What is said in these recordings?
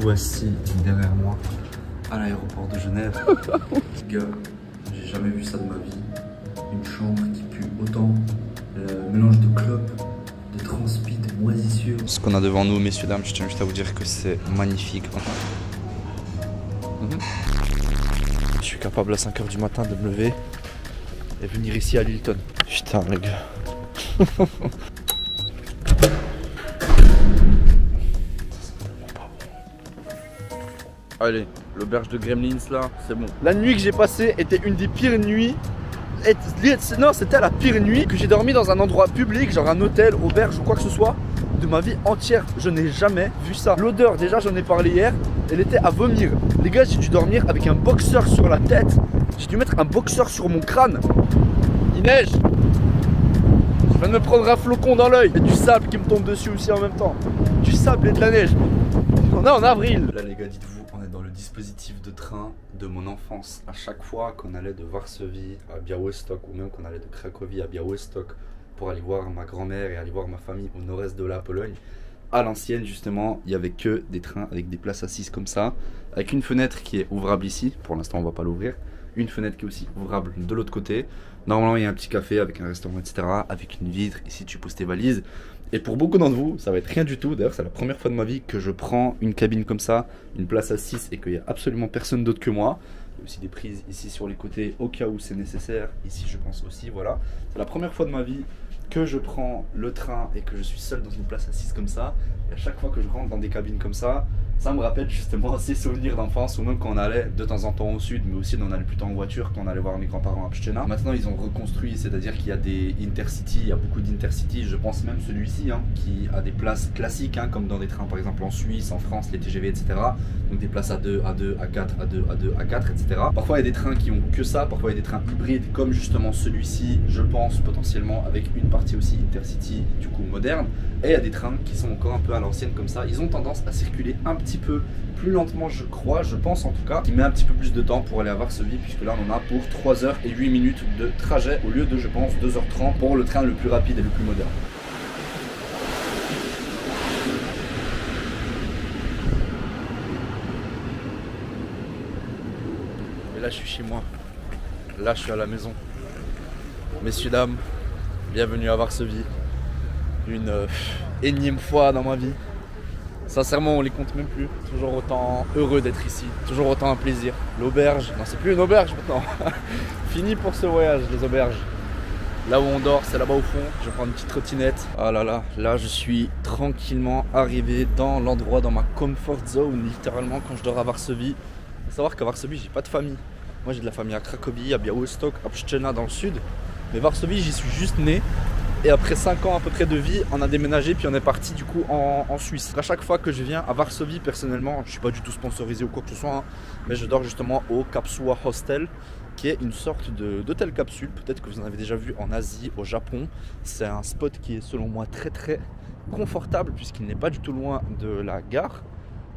voici derrière moi à l'aéroport de Genève. Gars, j'ai jamais vu ça de ma vie. Une chambre qui pue autant, le mélange de clopes, de transpi, de moisissures. Ce qu'on a devant nous, messieurs, dames, je tiens juste à vous dire que c'est magnifique. Je suis capable à 5 h du matin de me lever et venir ici à Lilton. Putain, les gars. Allez, l'auberge de Gremlins là, c'est bon. La nuit que j'ai passée était une des pires nuits. Non, c'était la pire nuit que j'ai dormi dans un endroit public, genre un hôtel, auberge ou quoi que ce soit, de ma vie entière. Je n'ai jamais vu ça. L'odeur, déjà j'en ai parlé hier, elle était à vomir. Les gars, j'ai dû dormir avec un boxeur sur la tête. J'ai dû mettre un boxeur sur mon crâne. Il neige. Je viens de me prendre un flocon dans l'œil. Il y a du sable qui me tombe dessus aussi en même temps. Du sable et de la neige. On est en avril. Là les gars, dites-vous, on est dans le dispositif de train de mon enfance. À chaque fois qu'on allait de Varsovie à Białystok ou même qu'on allait de Cracovie à Białystok pour aller voir ma grand-mère et aller voir ma famille au nord-est de la Pologne, à l'ancienne justement, il n'y avait que des trains avec des places assises comme ça, avec une fenêtre qui est ouvrable ici. Pour l'instant on va pas l'ouvrir. Une fenêtre qui est aussi ouvrable de l'autre côté. Normalement il y a un petit café avec un restaurant, etc. Avec une vitre, ici tu poses tes valises. Et pour beaucoup d'entre vous, ça va être rien du tout. D'ailleurs, c'est la première fois de ma vie que je prends une cabine comme ça, une place à 6 et qu'il n'y a absolument personne d'autre que moi. Il y a aussi des prises ici sur les côtés au cas où c'est nécessaire. Ici, je pense aussi, voilà. C'est la première fois de ma vie que je prends le train et que je suis seul dans une place assise comme ça. Et à chaque fois que je rentre dans des cabines comme ça me rappelle justement ces souvenirs d'enfance, ou même quand on allait de temps en temps au sud, mais aussi on allait plutôt en voiture quand on allait voir mes grands-parents à Pszczyna. Maintenant ils ont reconstruit, c'est-à-dire qu'il y a des intercities, il y a beaucoup d'intercities, je pense même celui-ci qui a des places classiques, comme dans des trains par exemple en Suisse, en France, les TGV, etc. Donc des places A2, A2, A4, A2, A2, A4, etc. Parfois il y a des trains qui ont que ça, parfois il y a des trains hybrides comme justement celui-ci, je pense potentiellement avec une partie aussi intercity du coup moderne. Et il y a des trains qui sont encore un peu à l'ancienne comme ça, ils ont tendance à circuler un petit peu plus lentement, je crois, je pense en tout cas, qui met un petit peu plus de temps pour aller à Varsovie, puisque là on en a pour 3 h et 8 minutes de trajet au lieu de, je pense, 2 h 30 pour le train le plus rapide et le plus moderne. Et là je suis chez moi, là je suis à la maison. Messieurs, dames, bienvenue à Varsovie. Une énième fois dans ma vie. Sincèrement, on les compte même plus. Toujours autant heureux d'être ici, toujours autant un plaisir. L'auberge, non, c'est plus une auberge maintenant. Fini pour ce voyage, les auberges. Là où on dort, c'est là-bas au fond. Je vais prendre une petite trottinette. Ah là là, là je suis tranquillement arrivé dans l'endroit, dans ma comfort zone, littéralement quand je dors à Varsovie. Il faut savoir qu'à Varsovie, j'ai pas de famille. Moi, j'ai de la famille à Cracovie, à Białystok, à Pszczyna dans le sud. Mais Varsovie, j'y suis juste né. Et après 5 ans à peu près de vie, on a déménagé puis on est parti du coup en Suisse. À chaque fois que je viens à Varsovie, personnellement, je suis pas du tout sponsorisé ou quoi que ce soit, mais je dors justement au Kapsua Hostel, qui est une sorte d'hôtel capsule. Peut-être que vous en avez déjà vu en Asie, au Japon. C'est un spot qui est selon moi très très confortable puisqu'il n'est pas du tout loin de la gare.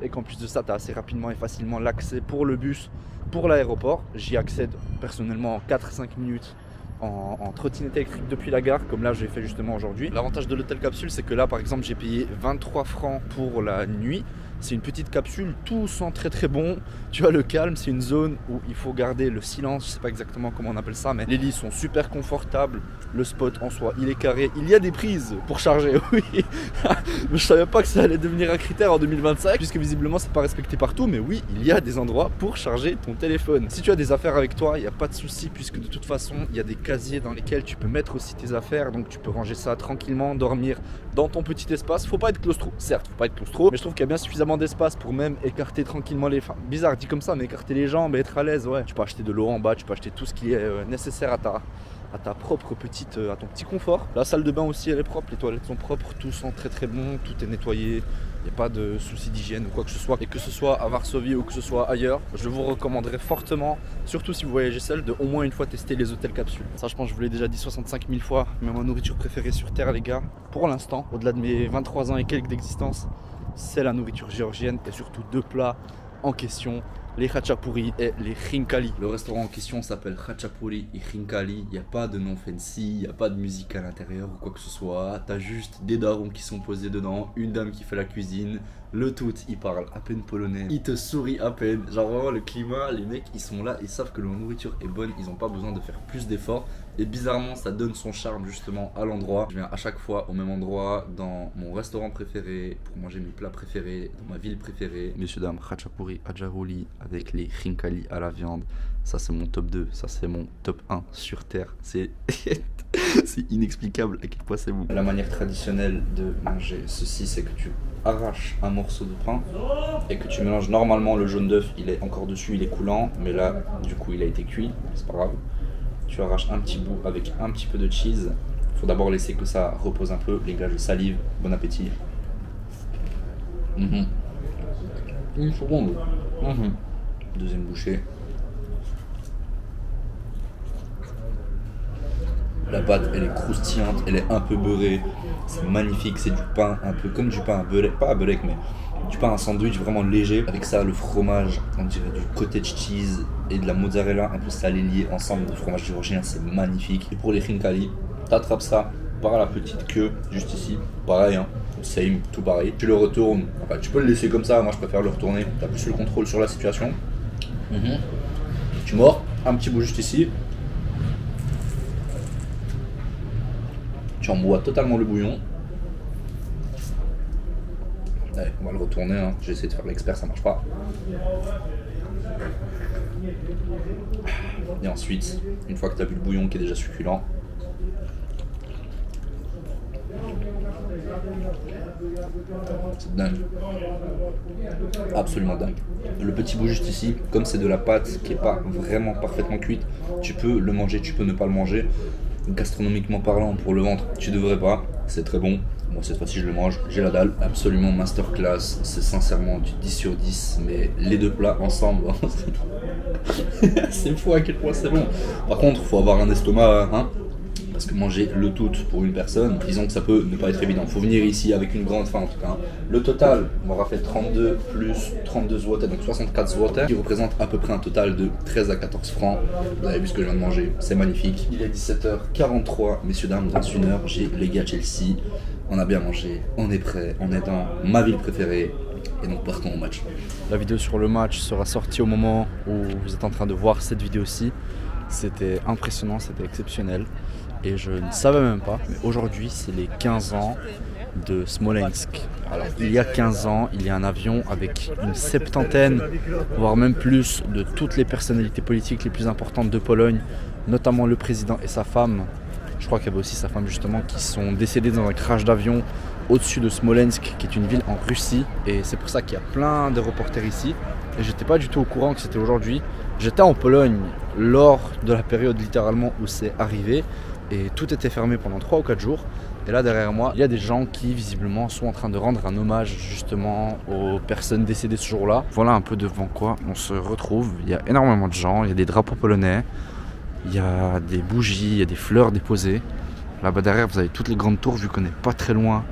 Et qu'en plus de ça, tu as assez rapidement et facilement l'accès pour le bus, pour l'aéroport. J'y accède personnellement en 4-5 minutes. En trottinette électrique depuis la gare, comme là j'ai fait justement aujourd'hui. L'avantage de l'hôtel capsule, c'est que là par exemple j'ai payé 23 francs pour la nuit. C'est une petite capsule, tout sent très très bon. Tu as le calme, c'est une zone où il faut garder le silence. Je sais pas exactement comment on appelle ça, mais les lits sont super confortables. Le spot en soi, il est carré. Il y a des prises pour charger, oui. Je savais pas que ça allait devenir un critère en 2025, puisque visiblement c'est pas respecté partout. Mais oui, il y a des endroits pour charger ton téléphone. Si tu as des affaires avec toi, il n'y a pas de souci, puisque de toute façon, il y a des casiers dans lesquels tu peux mettre aussi tes affaires. Donc tu peux ranger ça tranquillement, dormir dans ton petit espace. Faut pas être claustro, certes, faut pas être claustro, mais je trouve qu'il y a bien suffisamment d'espace pour même écarter tranquillement les... Enfin, bizarre dit comme ça, mais écarter les jambes et être à l'aise, ouais. Tu peux acheter de l'eau en bas, tu peux acheter tout ce qui est nécessaire à ta propre petite, à ton petit confort. La salle de bain aussi, elle est propre, les toilettes sont propres, tout sent très très bon, tout est nettoyé. Il n'y a pas de soucis d'hygiène ou quoi que ce soit. Et que ce soit à Varsovie ou que ce soit ailleurs, je vous recommanderais fortement, surtout si vous voyagez seul, de au moins une fois tester les hôtels capsules. Ça, je pense que je vous l'ai déjà dit 65 000 fois, mais ma nourriture préférée sur Terre, les gars, pour l'instant, au-delà de mes 23 ans et quelques d'existence, c'est la nourriture géorgienne et surtout 2 plats en question, les khachapuri et les khinkali. Le restaurant en question s'appelle Khachapuri et Khinkali. Il n'y a pas de nom fancy, il n'y a pas de musique à l'intérieur ou quoi que ce soit. T'as juste des darons qui sont posés dedans, une dame qui fait la cuisine, Le tout, il parle à peine polonais, il te sourit à peine. Genre vraiment le climat, les mecs ils sont là, ils savent que la nourriture est bonne, ils ont pas besoin de faire plus d'efforts. Et bizarrement ça donne son charme justement à l'endroit. Je viens à chaque fois au même endroit, dans mon restaurant préféré, pour manger mes plats préférés, dans ma ville préférée. Messieurs dames, khachapuri à Jarouli avec les khinkali à la viande. Ça c'est mon top 2, ça c'est mon top 1 sur terre. C'est c'est inexplicable à quel point c'est bon. La manière traditionnelle de manger ceci, c'est que tu arraches un morceau de pain et que tu mélanges. Normalement le jaune d'œuf il est encore dessus, il est coulant, mais là du coup il a été cuit, c'est pas grave. Tu arraches un petit bout avec un petit peu de cheese. Faut d'abord laisser que ça repose un peu. Les gars, je salive, bon appétit. Une seconde. Deuxième bouchée. La pâte elle est croustillante, elle est un peu beurrée, c'est magnifique, c'est du pain un peu comme du pain à beurre, pas à beurre mais du pain à sandwich vraiment léger. Avec ça le fromage, on dirait du cottage cheese et de la mozzarella un peu salé lié ensemble, le fromage géorgien c'est magnifique. Et pour les khinkali, t'attrapes ça par la petite queue juste ici, pareil hein, same, tout pareil. Tu le retournes, enfin tu peux le laisser comme ça, moi je préfère le retourner, t'as plus le contrôle sur la situation. Tu mords, un petit bout juste ici. Tu embois totalement le bouillon. Allez, on va le retourner, hein. J'ai essayé de faire l'expert, ça marche pas. Et ensuite, une fois que tu as vu le bouillon qui est déjà succulent, c'est dingue. Absolument dingue. Le petit bout juste ici, comme c'est de la pâte qui est pas vraiment parfaitement cuite, tu peux le manger, tu peux ne pas le manger. Gastronomiquement parlant, pour le ventre, tu devrais pas, c'est très bon. Moi cette fois-ci je le mange, j'ai la dalle, absolument masterclass, c'est sincèrement du 10 sur 10, mais les deux plats ensemble, c'est fou à quel point c'est bon. Par contre, faut avoir un estomac, hein, parce que manger le tout pour une personne, disons que ça peut ne pas être évident. Faut venir ici avec une grande faim en tout cas. Le total m'aura fait 32 plus 32 zloty, donc 64 zloty, qui représente à peu près un total de 13 à 14 francs. Vous avez vu ce que je viens de manger, c'est magnifique. Il est 17h43, messieurs dames, dans une heure, j'ai les gars Chelsea. On a bien mangé, on est prêt, on est dans ma ville préférée. Et donc partons au match. La vidéo sur le match sera sortie au moment où vous êtes en train de voir cette vidéo-ci. C'était impressionnant, c'était exceptionnel. Et je ne savais même pas, mais aujourd'hui c'est les 15 ans de Smolensk. Alors il y a 15 ans, il y a un avion avec une septantaine, voire même plus, de toutes les personnalités politiques les plus importantes de Pologne, notamment le président et sa femme. Je crois qu'il y avait aussi sa femme justement, qui sont décédés dans un crash d'avion au-dessus de Smolensk, qui est une ville en Russie. Et c'est pour ça qu'il y a plein de reporters ici. Et j'étais pas du tout au courant que c'était aujourd'hui. J'étais en Pologne lors de la période littéralement où c'est arrivé. Et tout était fermé pendant 3 ou 4 jours. Et là derrière moi, il y a des gens qui visiblement sont en train de rendre un hommage justement aux personnes décédées ce jour-là. Voilà un peu devant quoi on se retrouve. Il y a énormément de gens, il y a des drapeaux polonais, il y a des bougies, il y a des fleurs déposées. Là-bas derrière vous avez toutes les grandes tours vu qu'on n'est pas très loin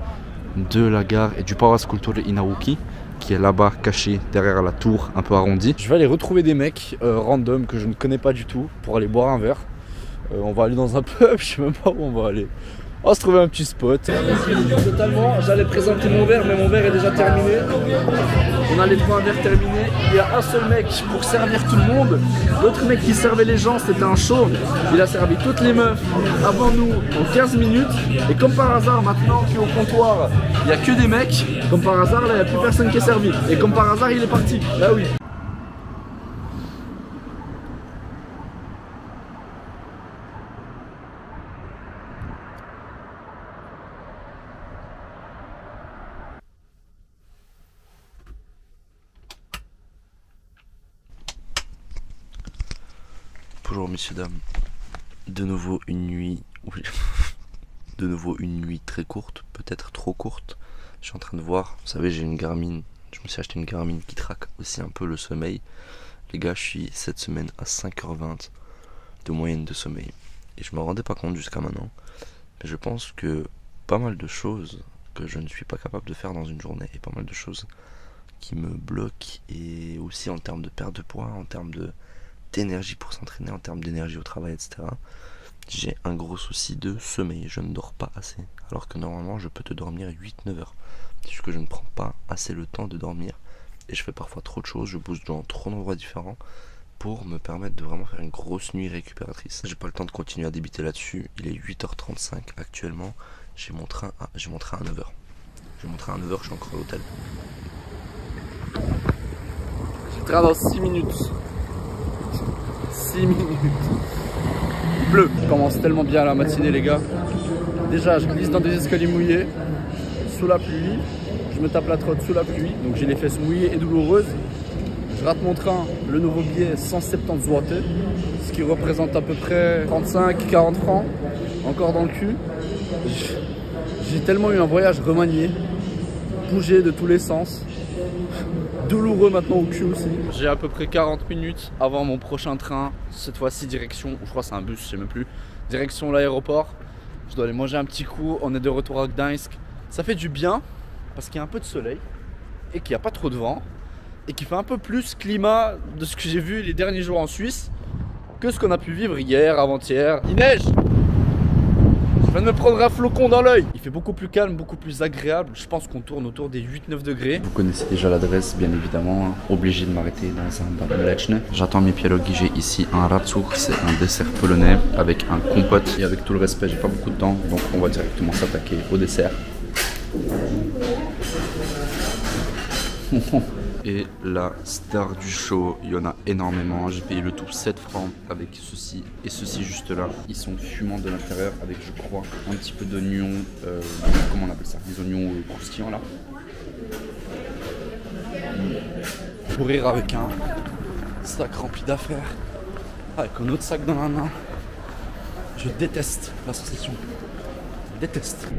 de la gare et du Pałac Kultury i Nauki, qui est là-bas caché derrière la tour un peu arrondie. Je vais aller retrouver des mecs random que je ne connais pas du tout pour aller boire un verre. On va aller dans un pub, je sais même pas où on va aller. On va se trouver un petit spot. Totalement, j'allais présenter mon verre, mais mon verre est déjà terminé. On a les 3 verres terminés. Il y a un seul mec pour servir tout le monde. L'autre mec qui servait les gens, c'était un chauve. Il a servi toutes les meufs avant nous en 15 minutes. Et comme par hasard, maintenant qu'au comptoir, il n'y a que des mecs, comme par hasard, là, il n'y a plus personne qui est servi. Et comme par hasard, il est parti. Là oui. Bonjour messieurs dames, de nouveau une nuit, de nouveau une nuit très courte, peut-être trop courte. Je suis en train de voir, vous savez j'ai une Garmin, je me suis acheté une Garmin qui traque aussi un peu le sommeil. Les gars, je suis cette semaine à 5h20 de moyenne de sommeil et je me rendais pas compte jusqu'à maintenant, mais je pense que pas mal de choses que je ne suis pas capable de faire dans une journée et pas mal de choses qui me bloquent, et aussi en termes de perte de poids, en termes d'énergie pour s'entraîner, en termes d'énergie au travail, etc. J'ai un gros souci de sommeil, je ne dors pas assez, alors que normalement je peux te dormir 8-9 heures. C'est juste que je ne prends pas assez le temps de dormir et je fais parfois trop de choses, je bouge dans trop d'endroits différents pour me permettre de vraiment faire une grosse nuit récupératrice. J'ai pas le temps de continuer à débiter là-dessus. Il est 8h35 actuellement. J'ai mon train à 9h. J'ai mon train à 9h, je suis encore à l'hôtel. J'ai le train dans 6 minutes. 6 minutes. Il pleut. Je commence tellement bien la matinée, les gars. Déjà, je glisse dans des escaliers mouillés, sous la pluie. Je me tape la trotte sous la pluie, donc j'ai les fesses mouillées et douloureuses. Je rate mon train, le nouveau billet 170 watts, ce qui représente à peu près 35-40 francs, encore dans le cul. J'ai tellement eu un voyage remanié, bougé de tous les sens, douloureux maintenant au cul aussi. J'ai à peu près 40 minutes avant mon prochain train, cette fois-ci direction, je crois que c'est un bus, je sais même plus, direction l'aéroport. Je dois aller manger un petit coup, on est de retour à Gdańsk. Ça fait du bien, parce qu'il y a un peu de soleil, et qu'il n'y a pas trop de vent. Et qui fait un peu plus climat de ce que j'ai vu les derniers jours en Suisse que ce qu'on a pu vivre hier, avant-hier. Il neige. Je viens de me prendre un flocon dans l'œil. Il fait beaucoup plus calme, beaucoup plus agréable. Je pense qu'on tourne autour des 8-9 degrés. Vous connaissez déjà l'adresse, bien évidemment. Obligé de m'arrêter dans un bar Mleczny. J'attends mes pierogi. J'ai ici un racuch, c'est un dessert polonais avec un compote. Et avec tout le respect, j'ai pas beaucoup de temps, donc on va directement s'attaquer au dessert. Et la star du show, il y en a énormément. J'ai payé le tout 7 francs avec ceci et ceci juste là. Ils sont fumants de l'intérieur avec, je crois, un petit peu d'oignons. Comment on appelle ça? Des oignons croustillants là. Courir avec un sac rempli d'affaires, avec un autre sac dans la main. Je déteste la sensation. Je déteste.